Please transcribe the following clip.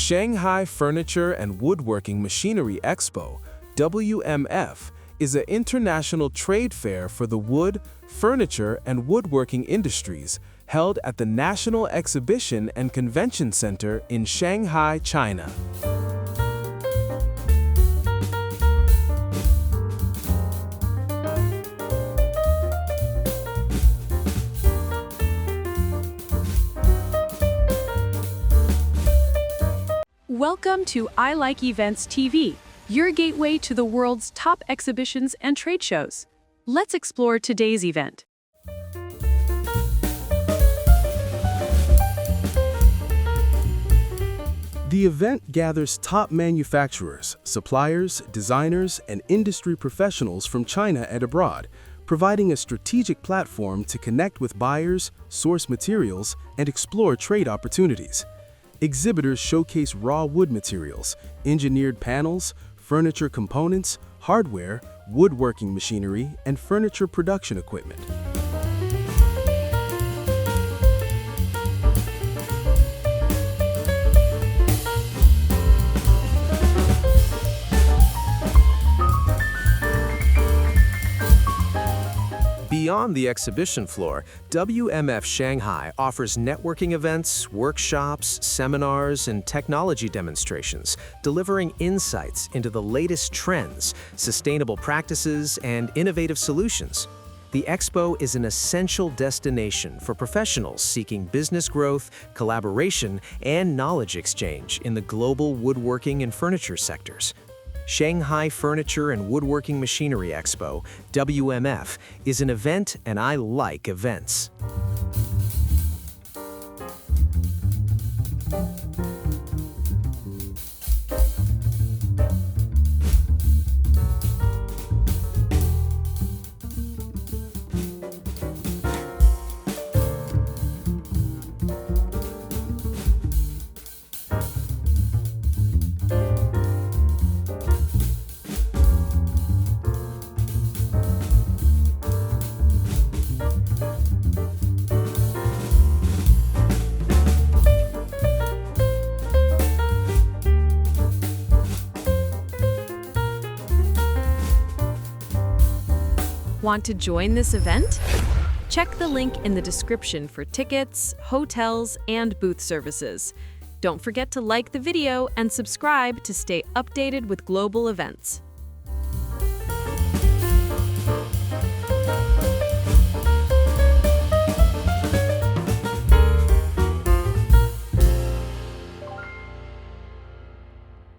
Shanghai Furniture and Woodworking Machinery Expo, WMF, is an international trade fair for the wood, furniture, and woodworking industries held at the National Exhibition and Convention Center in Shanghai, China. Welcome to ilikevents TV, your gateway to the world's top exhibitions and trade shows. Let's explore today's event. The event gathers top manufacturers, suppliers, designers, and industry professionals from China and abroad, providing a strategic platform to connect with buyers, source materials, and explore trade opportunities. Exhibitors showcase raw wood materials, engineered panels, furniture components, hardware, woodworking machinery, and furniture production equipment. Beyond the exhibition floor, WMF Shanghai offers networking events, workshops, seminars, and technology demonstrations, delivering insights into the latest trends, sustainable practices, and innovative solutions. The Expo is an essential destination for professionals seeking business growth, collaboration, and knowledge exchange in the global woodworking and furniture sectors. Shanghai Furniture and Woodworking Machinery Expo, WMF, is an event, and I like events. Want to join this event? Check the link in the description for tickets, hotels, and booth services. Don't forget to like the video and subscribe to stay updated with global events.